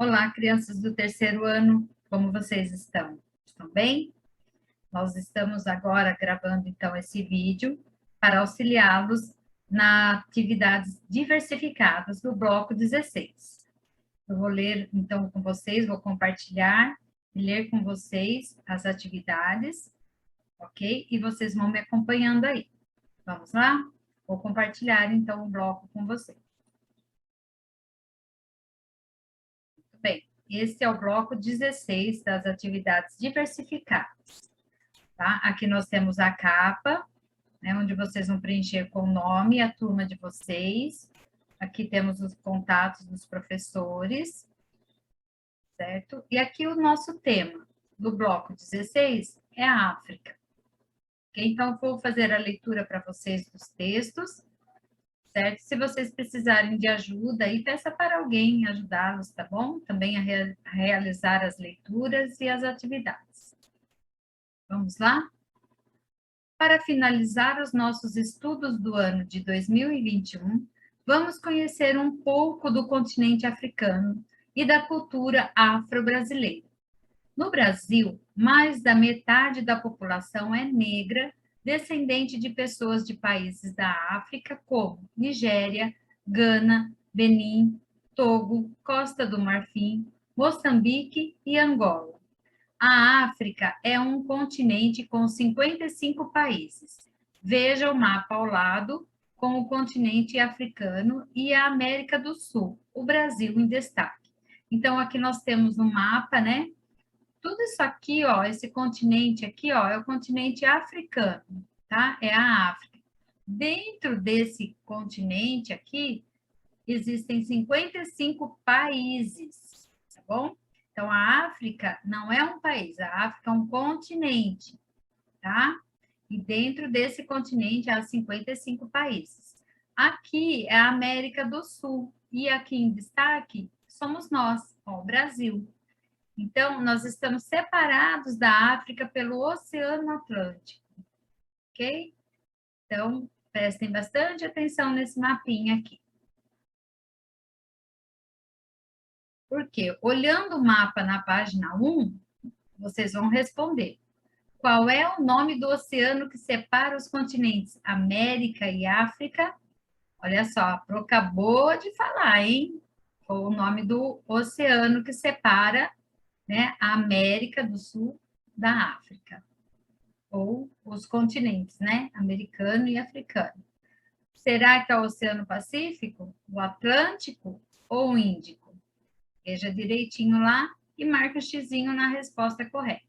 Olá, crianças do terceiro ano, como vocês estão? Estão bem? Nós estamos agora gravando então esse vídeo para auxiliá-los na atividades diversificadas do bloco 16. Eu vou ler então com vocês, vou compartilhar e ler com vocês as atividades, ok? E vocês vão me acompanhando aí. Vamos lá? Vou compartilhar então o bloco com vocês. Bem, esse é o bloco 16 das atividades diversificadas, tá? Aqui nós temos a capa, né, onde vocês vão preencher com o nome e a turma de vocês. Aqui temos os contatos dos professores, certo? E aqui o nosso tema do bloco 16 é a África. Okay? Então, vou fazer a leitura para vocês dos textos, certo? Se vocês precisarem de ajuda, aí peça para alguém ajudá-los, tá bom? Também a realizar as leituras e as atividades. Vamos lá? Para finalizar os nossos estudos do ano de 2021, vamos conhecer um pouco do continente africano e da cultura afro-brasileira. No Brasil, mais da metade da população é negra, descendente de pessoas de países da África, como Nigéria, Gana, Benim, Togo, Costa do Marfim, Moçambique e Angola. A África é um continente com 55 países. Veja o mapa ao lado, com o continente africano e a América do Sul, o Brasil em destaque. Então, aqui nós temos um mapa, né? Tudo isso aqui, ó, esse continente aqui, ó, é o continente africano, tá? É a África. Dentro desse continente aqui, existem 55 países, tá bom? Então, a África não é um país, a África é um continente, tá? E dentro desse continente há 55 países. Aqui é a América do Sul, e aqui em destaque somos nós, ó, o Brasil. Então, nós estamos separados da África pelo Oceano Atlântico, ok? Então, prestem bastante atenção nesse mapinha aqui. Porque, olhando o mapa na página 1, vocês vão responder. Qual é o nome do oceano que separa os continentes América e África? Olha só, a Pro acabou de falar, hein? Foi o nome do oceano que separa, né, a América do Sul da África. Ou os continentes, né? Americano e africano. Será que é o Oceano Pacífico, o Atlântico ou o Índico? Veja direitinho lá e marque o xizinho na resposta correta.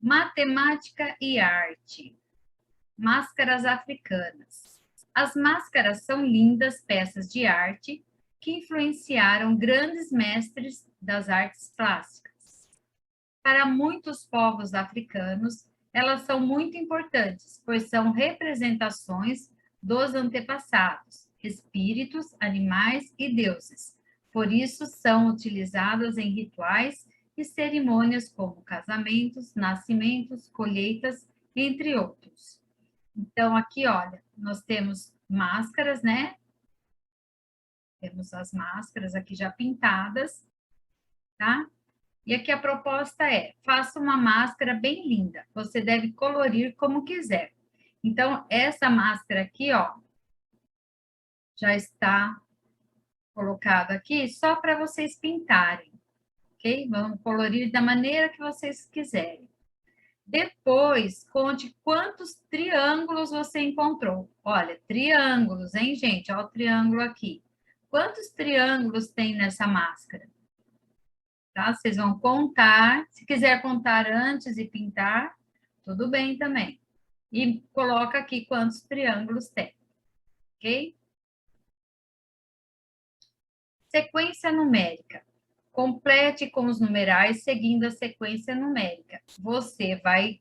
Matemática e arte. Máscaras africanas. As máscaras são lindas peças de arte que influenciaram grandes mestres das artes plásticas. Para muitos povos africanos, elas são muito importantes, pois são representações dos antepassados, espíritos, animais e deuses. Por isso, são utilizadas em rituais e cerimônias como casamentos, nascimentos, colheitas, entre outros. Então, aqui, olha, nós temos máscaras, né? Temos as máscaras aqui já pintadas, tá? E aqui a proposta é, faça uma máscara bem linda. Você deve colorir como quiser. Então, essa máscara aqui, ó, já está colocada aqui só para vocês pintarem, ok? Vamos colorir da maneira que vocês quiserem. Depois, conte quantos triângulos você encontrou. Olha, triângulos, hein, gente? Olha o triângulo aqui. Quantos triângulos tem nessa máscara? Tá? Vocês vão contar. Se quiser contar antes e pintar, tudo bem também. E coloca aqui quantos triângulos tem, ok? Sequência numérica. Complete com os numerais seguindo a sequência numérica. Você vai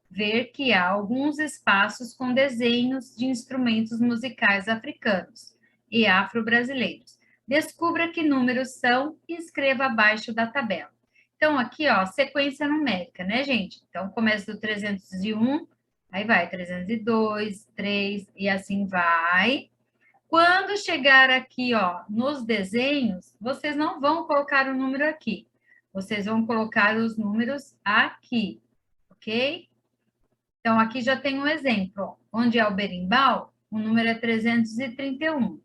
ver que há alguns espaços com desenhos de instrumentos musicais africanos e afro-brasileiros. Descubra que números são e escreva abaixo da tabela. Então, aqui, ó, sequência numérica, né, gente? Então, começa do 301, aí vai 302, 3, e assim vai. Quando chegar aqui, ó, nos desenhos, vocês não vão colocar o número aqui. Vocês vão colocar os números aqui, ok? Então, aqui já tem um exemplo, ó. Onde é o berimbau, o número é 331,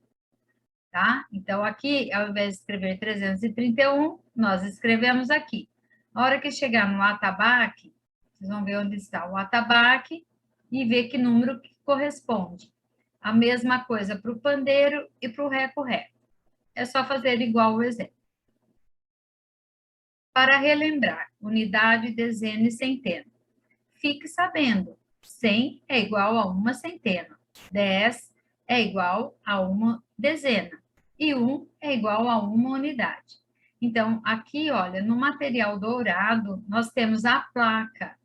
tá? Então, aqui, ao invés de escrever 331, nós escrevemos aqui. A hora que chegar no atabaque, vocês vão ver onde está o atabaque e ver que número que corresponde. A mesma coisa para o pandeiro e para o reco-reco. É só fazer igual o exemplo. Para relembrar, unidade, dezena e centena. Fique sabendo, 100 é igual a uma centena, 10 é igual a uma dezena e 1 é igual a uma unidade. Então, aqui, olha, no material dourado, nós temos a placa.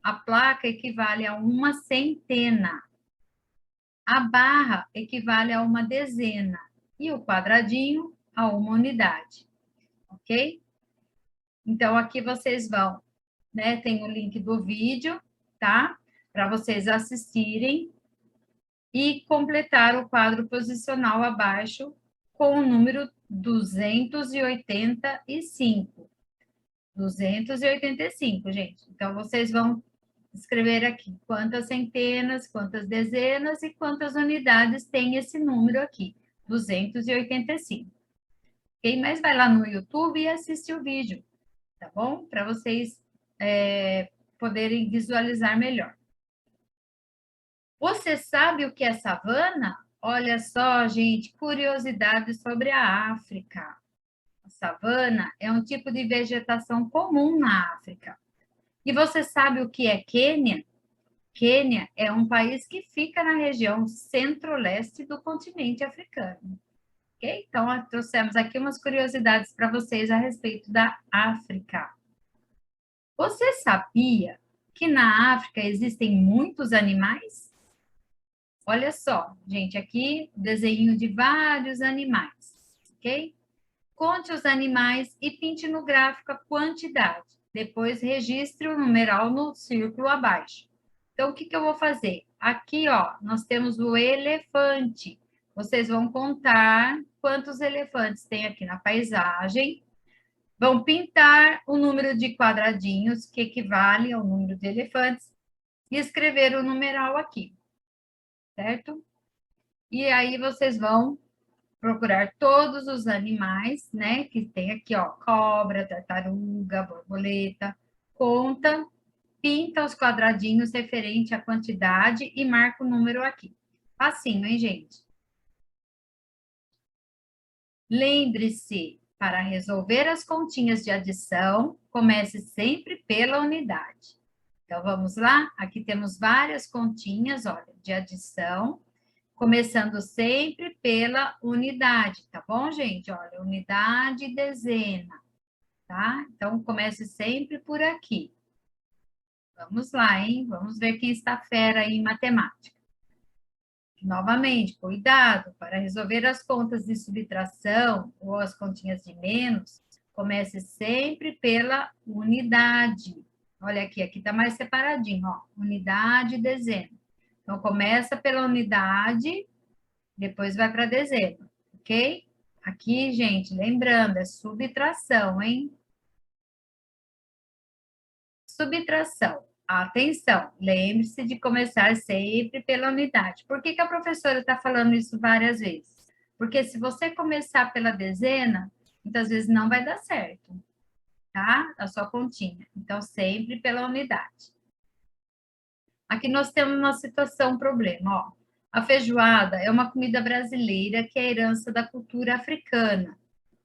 A placa equivale a uma centena. A barra equivale a uma dezena e o quadradinho a uma unidade, ok? Então, aqui vocês vão, né? Tem o link do vídeo, tá? Para vocês assistirem e completar o quadro posicional abaixo com o número 285. 285, gente. Então, vocês vão escrever aqui quantas centenas, quantas dezenas e quantas unidades tem esse número aqui, 285. Ok? Mas vai lá no YouTube e assiste o vídeo, tá bom? Para vocês poderem visualizar melhor. Você sabe o que é savana? Olha só, gente, curiosidade sobre a África. A savana é um tipo de vegetação comum na África. E você sabe o que é Quênia? Quênia é um país que fica na região centro-leste do continente africano. Okay? Então, trouxemos aqui umas curiosidades para vocês a respeito da África. Você sabia que na África existem muitos animais? Olha só, gente, aqui desenho de vários animais, ok? Conte os animais e pinte no gráfico a quantidade. Depois registre o numeral no círculo abaixo. Então, o que eu vou fazer? Aqui, ó, nós temos o elefante. Vocês vão contar quantos elefantes tem aqui na paisagem. Vão pintar o número de quadradinhos, que equivale ao número de elefantes, e escrever o numeral aqui, certo? E aí vocês vão procurar todos os animais, né? Que tem aqui, ó, cobra, tartaruga, borboleta. Conta, pinta os quadradinhos referente à quantidade e marca o número aqui. Facinho, hein, gente? Lembre-se, para resolver as continhas de adição, comece sempre pela unidade. Então, vamos lá? Aqui temos várias continhas, olha, de adição, começando sempre pela unidade, tá bom, gente? Olha, unidade e dezena, tá? Então, comece sempre por aqui. Vamos lá, hein? Vamos ver quem está fera aí em matemática. Novamente, cuidado, para resolver as contas de subtração ou as continhas de menos, comece sempre pela unidade. Olha aqui, aqui está mais separadinho, ó, unidade e dezena. Então, começa pela unidade, depois vai para a dezena, ok? Aqui, gente, lembrando, é subtração, hein? Subtração. Atenção, lembre-se de começar sempre pela unidade. Por que a professora está falando isso várias vezes? Porque se você começar pela dezena, muitas vezes não vai dar certo, tá? A sua continha. Então, sempre pela unidade. Aqui nós temos uma situação, um problema, ó. A feijoada é uma comida brasileira que é herança da cultura africana.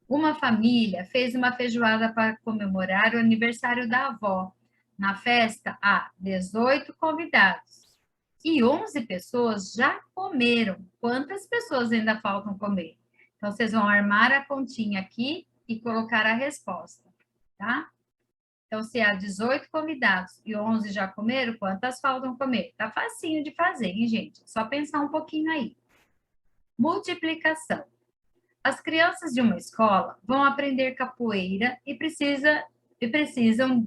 Uma família fez uma feijoada para comemorar o aniversário da avó. Na festa, há 18 convidados e 11 pessoas já comeram. Quantas pessoas ainda faltam comer? Então, vocês vão armar a continha aqui e colocar a resposta, tá? Então, se há 18 convidados e 11 já comeram, quantas faltam comer? Tá facinho de fazer, hein, gente? Só pensar um pouquinho aí. Multiplicação. As crianças de uma escola vão aprender capoeira e precisam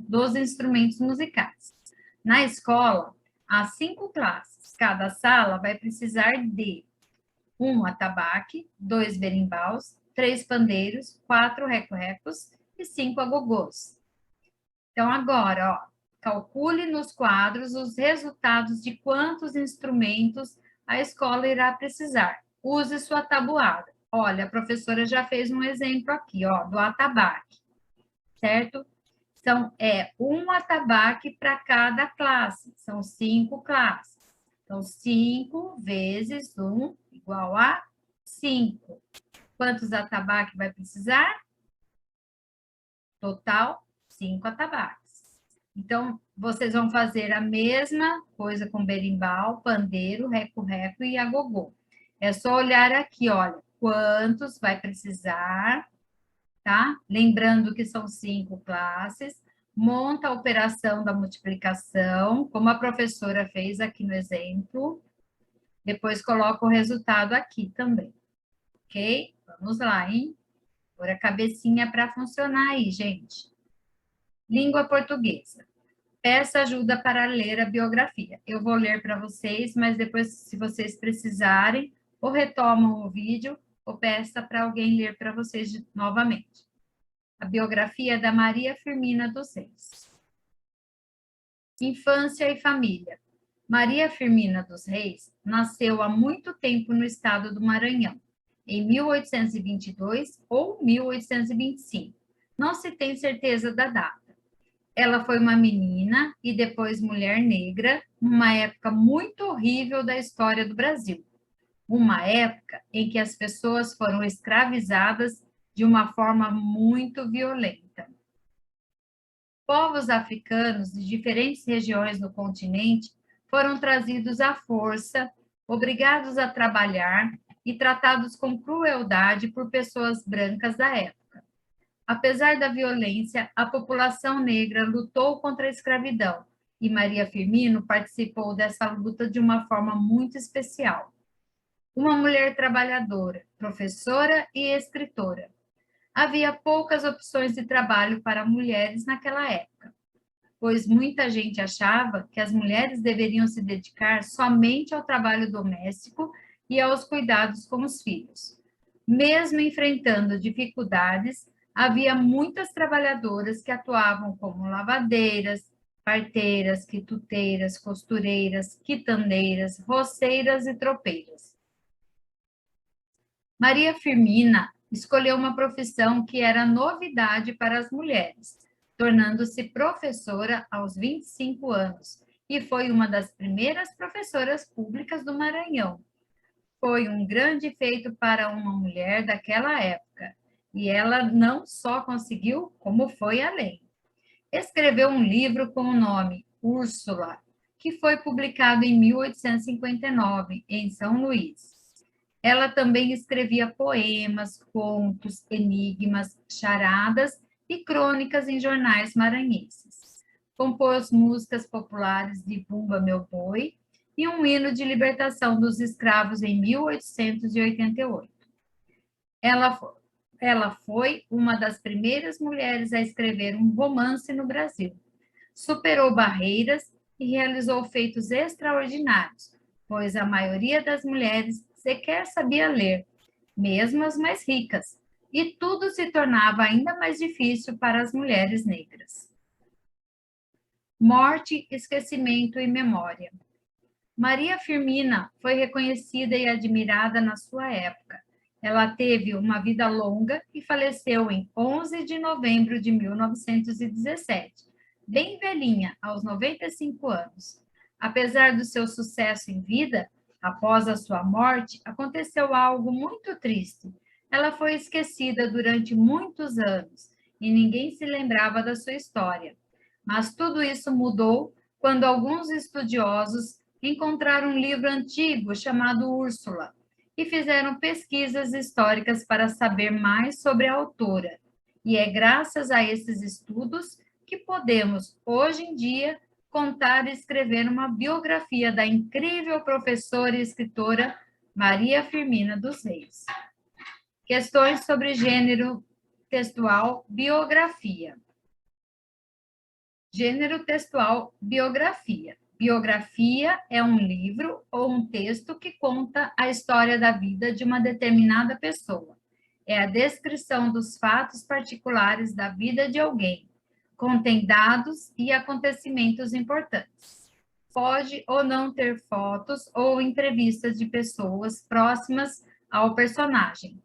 dos instrumentos musicais. Na escola, há 5 classes. Cada sala vai precisar de 1 atabaque, 2 berimbaus, 3 pandeiros, 4 reco-recos e 5 agogôs. Então, agora, ó, calcule nos quadros os resultados de quantos instrumentos a escola irá precisar. Use sua tabuada. Olha, a professora já fez um exemplo aqui, ó, do atabaque, certo? Então, é um atabaque para cada classe, são 5 classes. Então, 5 vezes 1 igual a 5. Quantos atabaques vai precisar? Total, 5 atabaques. Então, vocês vão fazer a mesma coisa com berimbau, pandeiro, reco-reco e agogô. É só olhar aqui, olha, quantos vai precisar, tá? Lembrando que são 5 classes. Monta a operação da multiplicação, como a professora fez aqui no exemplo. Depois coloca o resultado aqui também, ok? Vamos lá, hein? Pôr a cabecinha para funcionar aí, gente. Língua portuguesa. Peça ajuda para ler a biografia. Eu vou ler para vocês, mas depois, se vocês precisarem, ou retomam o vídeo, ou peça para alguém ler para vocês novamente. A biografia da Maria Firmina dos Reis. Infância e família. Maria Firmina dos Reis nasceu há muito tempo no estado do Maranhão, em 1822 ou 1825. Não se tem certeza da data. Ela foi uma menina e depois mulher negra, numa época muito horrível da história do Brasil. Uma época em que as pessoas foram escravizadas de uma forma muito violenta. Povos africanos de diferentes regiões do continente foram trazidos à força, obrigados a trabalhar e tratados com crueldade por pessoas brancas da época. Apesar da violência, a população negra lutou contra a escravidão e Maria Firmino participou dessa luta de uma forma muito especial. Uma mulher trabalhadora, professora e escritora. Havia poucas opções de trabalho para mulheres naquela época, pois muita gente achava que as mulheres deveriam se dedicar somente ao trabalho doméstico e aos cuidados com os filhos. Mesmo enfrentando dificuldades, havia muitas trabalhadoras que atuavam como lavadeiras, parteiras, quituteiras, costureiras, quitandeiras, roceiras e tropeiras. Maria Firmina escolheu uma profissão que era novidade para as mulheres, tornando-se professora aos 25 anos, e foi uma das primeiras professoras públicas do Maranhão. Foi um grande feito para uma mulher daquela época, e ela não só conseguiu, como foi além. Escreveu um livro com o nome Úrsula, que foi publicado em 1859, em São Luís. Ela também escrevia poemas, contos, enigmas, charadas e crônicas em jornais maranhenses. Compôs músicas populares de Bumba Meu Boi e um hino de libertação dos escravos em 1888. Ela foi uma das primeiras mulheres a escrever um romance no Brasil. Superou barreiras e realizou feitos extraordinários, pois a maioria das mulheres sequer sabia ler, mesmo as mais ricas, e tudo se tornava ainda mais difícil para as mulheres negras. Morte, esquecimento e memória. Maria Firmina foi reconhecida e admirada na sua época. Ela teve uma vida longa e faleceu em 11 de novembro de 1917, bem velhinha, aos 95 anos. Apesar do seu sucesso em vida, após a sua morte, aconteceu algo muito triste. Ela foi esquecida durante muitos anos e ninguém se lembrava da sua história. Mas tudo isso mudou quando alguns estudiosos encontraram um livro antigo chamado Úrsula e fizeram pesquisas históricas para saber mais sobre a autora. E é graças a esses estudos que podemos, hoje em dia, contar e escrever uma biografia da incrível professora e escritora Maria Firmina dos Reis. Questões sobre gênero textual, biografia. Gênero textual, biografia. Biografia é um livro ou um texto que conta a história da vida de uma determinada pessoa. É a descrição dos fatos particulares da vida de alguém. Contém dados e acontecimentos importantes. Pode ou não ter fotos ou entrevistas de pessoas próximas ao personagem.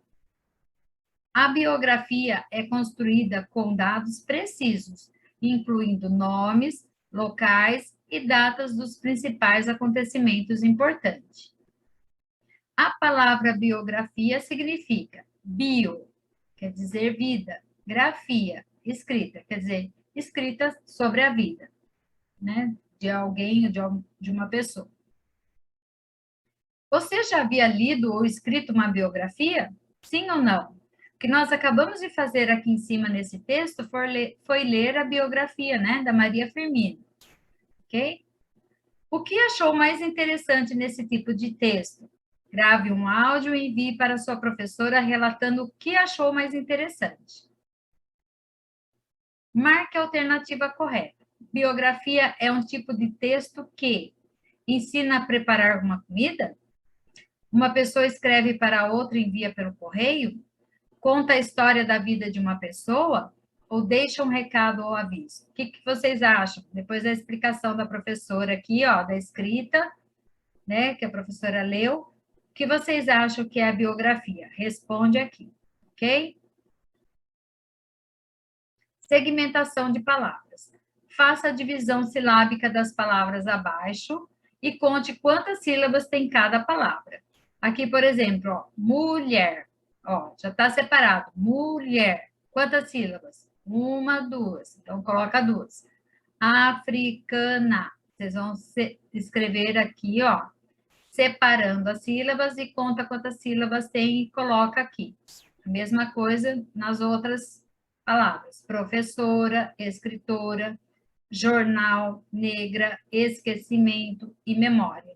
A biografia é construída com dados precisos, incluindo nomes, locais e datas dos principais acontecimentos importantes. A palavra biografia significa bio, quer dizer vida, grafia, escrita, quer dizer escrita sobre a vida, né, de alguém ou de uma pessoa. Você já havia lido ou escrito uma biografia? Sim ou não? O que nós acabamos de fazer aqui em cima nesse texto foi ler a biografia, né, da Maria Firmina, ok? O que achou mais interessante nesse tipo de texto? Grave um áudio e envie para sua professora relatando o que achou mais interessante. Marque a alternativa correta. Biografia é um tipo de texto que ensina a preparar uma comida? Uma pessoa escreve para outra e envia pelo correio? Conta a história da vida de uma pessoa? Ou deixa um recado ou aviso? O que vocês acham? Depois da explicação da professora aqui, ó, da escrita, né, que a professora leu, o que vocês acham que é a biografia? Responde aqui, ok? Segmentação de palavras. Faça a divisão silábica das palavras abaixo e conte quantas sílabas tem cada palavra. Aqui, por exemplo, ó, mulher. Ó, já está separado. Mulher. Quantas sílabas? Uma, duas. Então, coloca duas. Africana. Vocês vão escrever aqui, ó, separando as sílabas e conta quantas sílabas tem e coloca aqui. A mesma coisa nas outras palavras. Professora, escritora, jornal, negra, esquecimento e memória.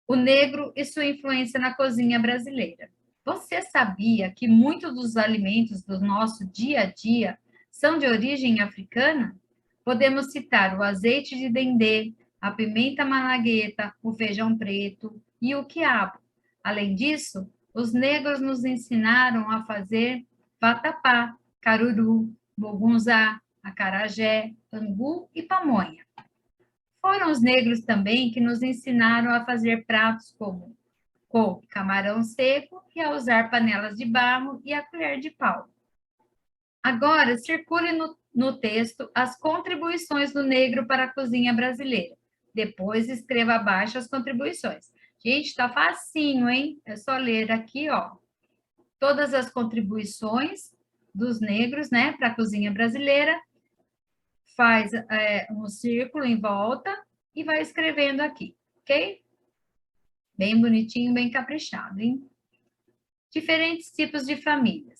O negro e sua influência na cozinha brasileira. Você sabia que muitos dos alimentos do nosso dia a dia são de origem africana? Podemos citar o azeite de dendê, a pimenta malagueta, o feijão preto e o quiabo. Além disso, os negros nos ensinaram a fazer vatapá, caruru, bogunzá, acarajé, angu e pamonha. Foram os negros também que nos ensinaram a fazer pratos como couve, camarão seco e a usar panelas de barro e a colher de pau. Agora, circule no texto as contribuições do negro para a cozinha brasileira. Depois, escreva abaixo as contribuições. Gente, tá facinho, hein? É só ler aqui, ó, todas as contribuições dos negros, né, para a cozinha brasileira. Faz um círculo em volta e vai escrevendo aqui, ok? Bem bonitinho, bem caprichado, hein? Diferentes tipos de famílias.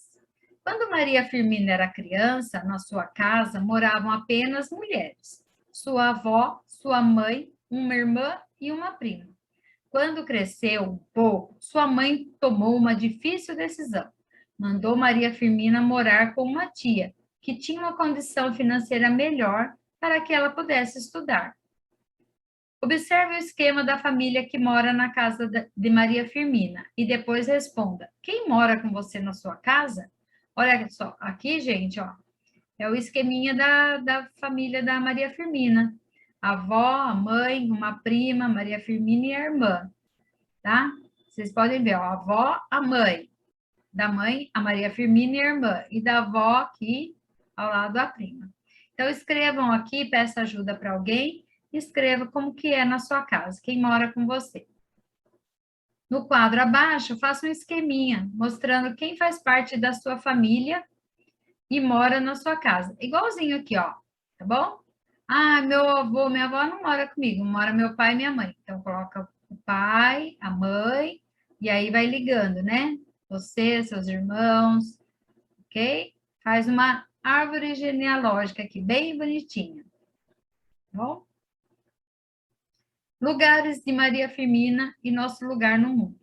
Quando Maria Firmina era criança, na sua casa moravam apenas mulheres. Sua avó, sua mãe, uma irmã e uma prima. Quando cresceu um pouco, sua mãe tomou uma difícil decisão. Mandou Maria Firmina morar com uma tia, que tinha uma condição financeira melhor para que ela pudesse estudar. Observe o esquema da família que mora na casa de Maria Firmina e depois responda: quem mora com você na sua casa? Olha só, aqui, gente, ó, é o esqueminha da família da Maria Firmina. A avó, a mãe, uma prima, Maria Firmina e a irmã, tá? Vocês podem ver, ó, a avó, a mãe. Da mãe, a Maria Firmina e a irmã. E da avó, aqui, ao lado, a prima. Então, escrevam aqui, peça ajuda para alguém, escreva como que é na sua casa, quem mora com você. No quadro abaixo, faça um esqueminha, mostrando quem faz parte da sua família e mora na sua casa. Igualzinho aqui, ó, tá bom? Ah, meu avô, minha avó não mora comigo, mora meu pai e minha mãe. Então, coloca o pai, a mãe, e aí vai ligando, né? Você, seus irmãos, ok? Faz uma árvore genealógica aqui, bem bonitinha, tá bom? Lugares de Maria Firmina e nosso lugar no mundo.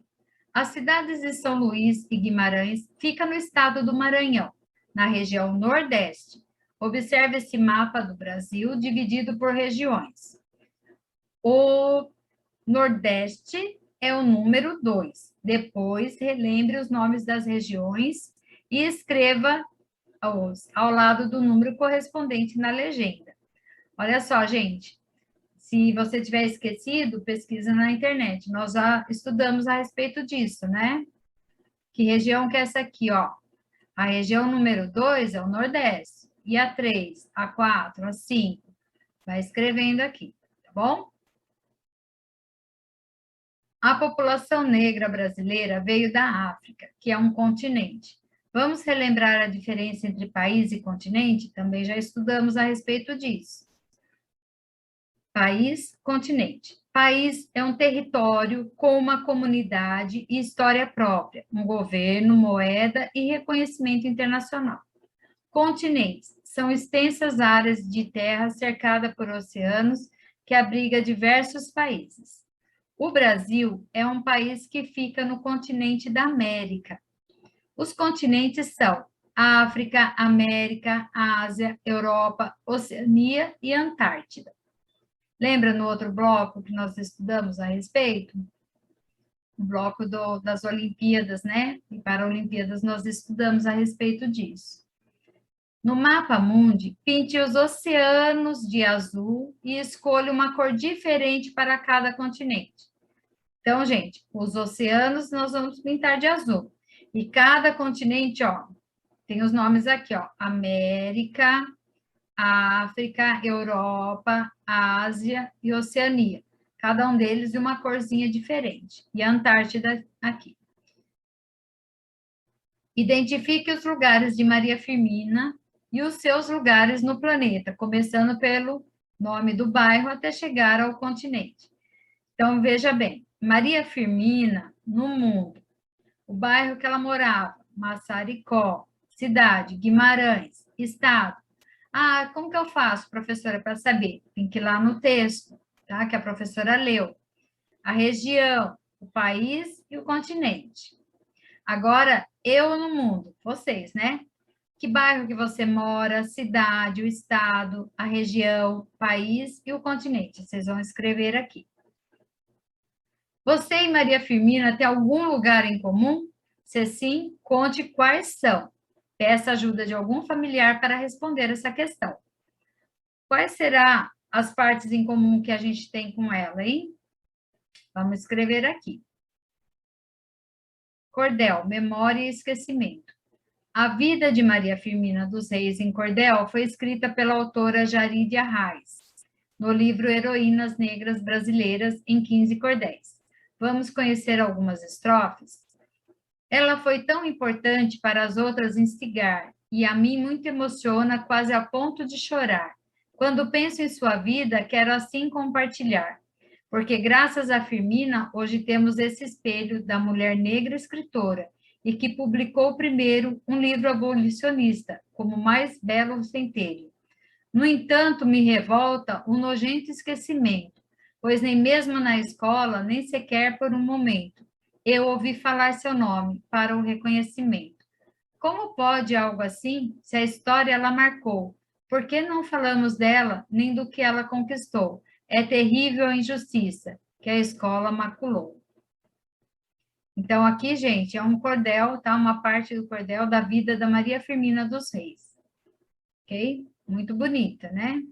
As cidades de São Luís e Guimarães ficam no estado do Maranhão, na região Nordeste. Observe esse mapa do Brasil dividido por regiões. O Nordeste é o número 2. Depois, relembre os nomes das regiões e escreva ao lado do número correspondente na legenda. Olha só, gente, se você tiver esquecido, pesquisa na internet. Nós já estudamos a respeito disso, né? Que região que é essa aqui, ó? A região número 2 é o Nordeste. E a 3, a 4, a 5. Vai escrevendo aqui, tá bom? A população negra brasileira veio da África, que é um continente. Vamos relembrar a diferença entre país e continente? Também já estudamos a respeito disso. País, continente. País é um território com uma comunidade e história própria, um governo, moeda e reconhecimento internacional. Continentes são extensas áreas de terra cercada por oceanos que abriga diversos países. O Brasil é um país que fica no continente da América. Os continentes são África, América, Ásia, Europa, Oceania e Antártida. Lembra no outro bloco que nós estudamos a respeito? O bloco das Olimpíadas, né? E Paralimpíadas nós estudamos a respeito disso. No mapa mundi, pinte os oceanos de azul e escolha uma cor diferente para cada continente. Então, gente, os oceanos nós vamos pintar de azul. E cada continente, ó, tem os nomes aqui, ó, América, África, Europa, Ásia e Oceania. Cada um deles de uma corzinha diferente. E a Antártida aqui. Identifique os lugares de Maria Firmina e os seus lugares no planeta, começando pelo nome do bairro até chegar ao continente. Então, veja bem, Maria Firmina, no mundo, o bairro que ela morava, Massaricó, cidade, Guimarães, estado. Ah, como que eu faço, professora, para saber? Tem que ir lá no texto, tá? Que a professora leu. A região, o país e o continente. Agora, eu no mundo, vocês, né? Que bairro que você mora, cidade, o estado, a região, país e o continente. Vocês vão escrever aqui. Você e Maria Firmina têm algum lugar em comum? Se sim, conte quais são. Peça ajuda de algum familiar para responder essa questão. Quais serão as partes em comum que a gente tem com ela, hein? Vamos escrever aqui. Cordel, memória e esquecimento. A vida de Maria Firmina dos Reis em Cordel foi escrita pela autora Jarídia Arraes, no livro Heroínas Negras Brasileiras em 15 Cordéis. Vamos conhecer algumas estrofes? Ela foi tão importante para as outras instigar, e a mim muito emociona, quase a ponto de chorar. Quando penso em sua vida, quero assim compartilhar, porque graças a Firmina, hoje temos esse espelho da mulher negra escritora, e que publicou primeiro um livro abolicionista, como mais belo centelho. No entanto, me revolta um nojento esquecimento, pois nem mesmo na escola, nem sequer por um momento, eu ouvi falar seu nome para o reconhecimento. Como pode algo assim, se a história ela marcou? Por que não falamos dela, nem do que ela conquistou? É terrível a injustiça que a escola maculou. Então, aqui, gente, é um cordel, tá? Uma parte do cordel da vida da Maria Firmina dos Reis. Ok? Muito bonita, né?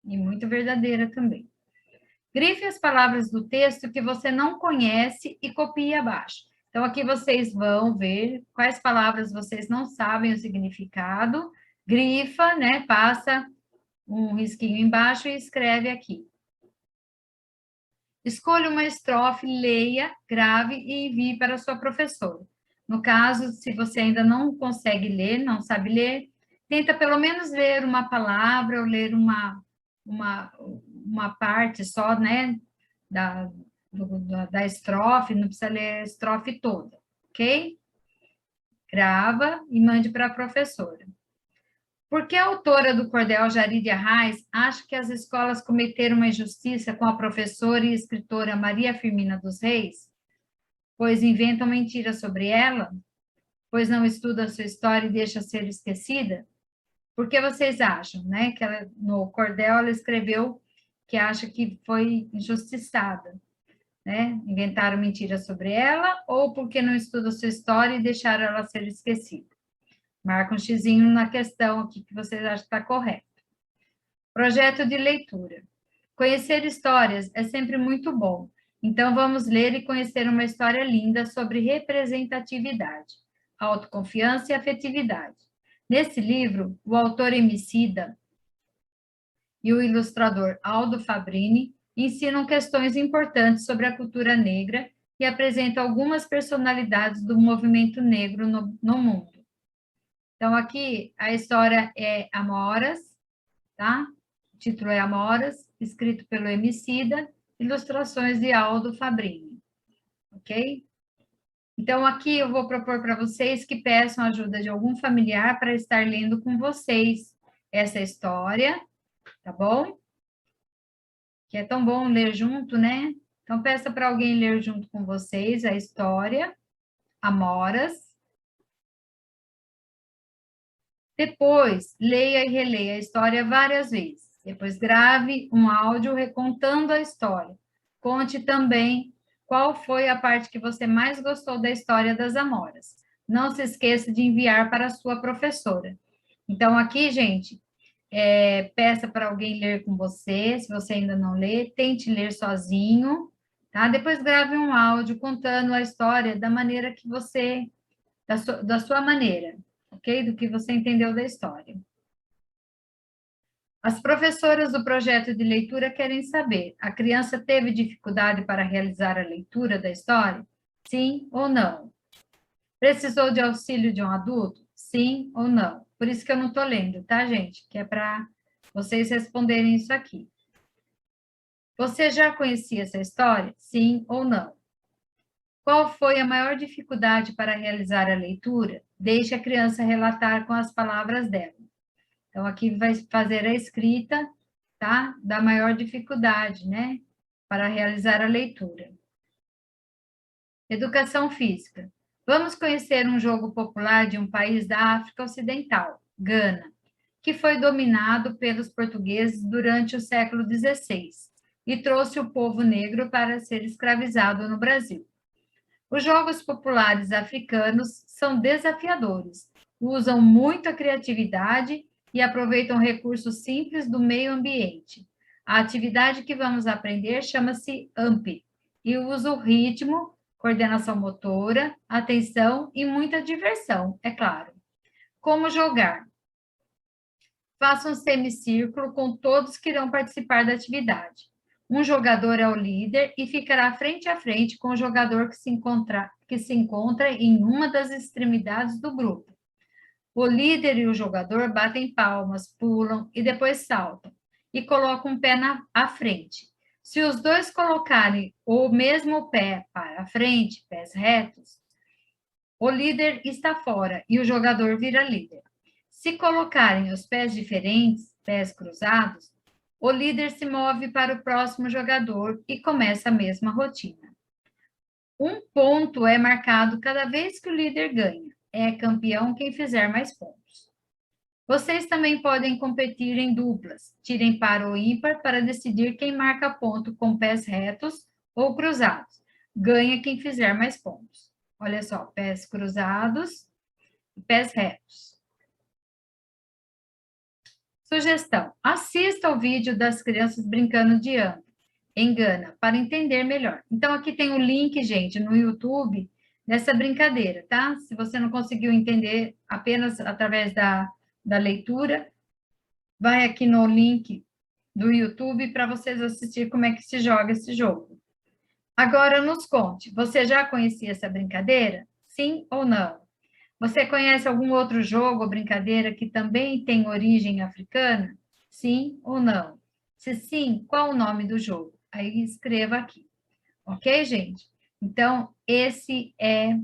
E muito verdadeira também. Grife as palavras do texto que você não conhece e copie abaixo. Então, aqui vocês vão ver quais palavras vocês não sabem o significado, grifa, né? Passa um risquinho embaixo e escreve aqui. Escolha uma estrofe, leia, grave e envie para a sua professora. No caso, se você ainda não consegue ler, não sabe ler, tenta pelo menos ler uma palavra ou ler uma parte só, né, da estrofe, não precisa ler a estrofe toda, ok? Grava e mande para a professora. Por que a autora do Cordel, Jarídia Arraes, acha que as escolas cometeram uma injustiça com a professora e escritora Maria Firmina dos Reis? Pois inventam mentiras sobre ela? Pois não estudam sua história e deixam ser esquecida? Por que vocês acham, né, que ela, no Cordel ela escreveu que acha que foi injustiçada, né? Inventaram mentiras sobre ela, ou porque não estuda sua história e deixaram ela ser esquecida. Marca um xizinho na questão aqui que vocês acham que está correto. Projeto de leitura. Conhecer histórias é sempre muito bom. Então, vamos ler e conhecer uma história linda sobre representatividade, autoconfiança e afetividade. Nesse livro, o autor Emicida e o ilustrador Aldo Fabrini ensinam questões importantes sobre a cultura negra e apresentam algumas personalidades do movimento negro no mundo. Então, aqui a história é Amoras, tá? O título é Amoras, escrito pelo Emicida, ilustrações de Aldo Fabrini, ok? Então, aqui eu vou propor para vocês que peçam ajuda de algum familiar para estar lendo com vocês essa história, tá bom? Que é tão bom ler junto, né? Então, peça para alguém ler junto com vocês a história, Amoras. Depois, leia e releia a história várias vezes. Depois, grave um áudio recontando a história. Conte também qual foi a parte que você mais gostou da história das Amoras. Não se esqueça de enviar para a sua professora. Então, aqui, gente, peça para alguém ler com você, se você ainda não lê, tente ler sozinho, tá? Depois grave um áudio contando a história da maneira que você, da sua maneira, ok? Do que você entendeu da história. As professoras do projeto de leitura querem saber, a criança teve dificuldade para realizar a leitura da história? Sim ou não? Precisou de auxílio de um adulto? Sim ou não? Por isso que eu não estou lendo, tá, gente? Que é para vocês responderem isso aqui. Você já conhecia essa história? Sim ou não? Qual foi a maior dificuldade para realizar a leitura? Deixe a criança relatar com as palavras dela. Então, aqui vai fazer a escrita, tá? Da maior dificuldade, né? Para realizar a leitura. Educação física. Vamos conhecer um jogo popular de um país da África Ocidental, Gana, que foi dominado pelos portugueses durante o século XVI e trouxe o povo negro para ser escravizado no Brasil. Os jogos populares africanos são desafiadores, usam muito a criatividade e aproveitam recursos simples do meio ambiente. A atividade que vamos aprender chama-se AMP e usa o ritmo, coordenação motora, atenção e muita diversão, é claro. Como jogar? Faça um semicírculo com todos que irão participar da atividade. Um jogador é o líder e ficará frente a frente com o jogador que se encontra em uma das extremidades do grupo. O líder e o jogador batem palmas, pulam e depois saltam e colocam um pé à frente. Se os dois colocarem o mesmo pé para a frente, pés retos, o líder está fora e o jogador vira líder. Se colocarem os pés diferentes, pés cruzados, o líder se move para o próximo jogador e começa a mesma rotina. Um ponto é marcado cada vez que o líder ganha. É campeão quem fizer mais pontos. Vocês também podem competir em duplas. Tirem par ou ímpar para decidir quem marca ponto com pés retos ou cruzados. Ganha quem fizer mais pontos. Olha só, pés cruzados e pés retos. Sugestão: assista ao vídeo das crianças brincando de AMP em Gana, para entender melhor. Então, aqui tem o link, gente, no YouTube, dessa brincadeira, tá? Se você não conseguiu entender apenas através da leitura, vai aqui no link do YouTube para vocês assistir como é que se joga esse jogo. Agora, nos conte, você já conhecia essa brincadeira? Sim ou não? Você conhece algum outro jogo ou brincadeira que também tem origem africana? Sim ou não? Se sim, qual o nome do jogo? Aí escreva aqui. Ok, gente? Então, esse é,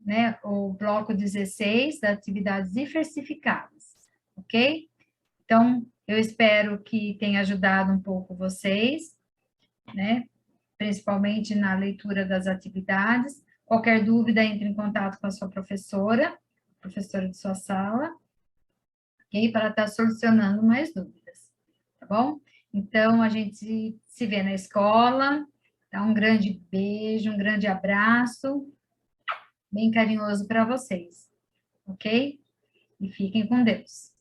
né, o bloco 16 das atividades diversificadas. Ok? Então, eu espero que tenha ajudado um pouco vocês, né? Principalmente na leitura das atividades. Qualquer dúvida, entre em contato com a sua professora de sua sala, ok? Para estar solucionando mais dúvidas, tá bom? Então, a gente se vê na escola. Tá? Um grande beijo, um grande abraço, bem carinhoso para vocês, ok? E fiquem com Deus.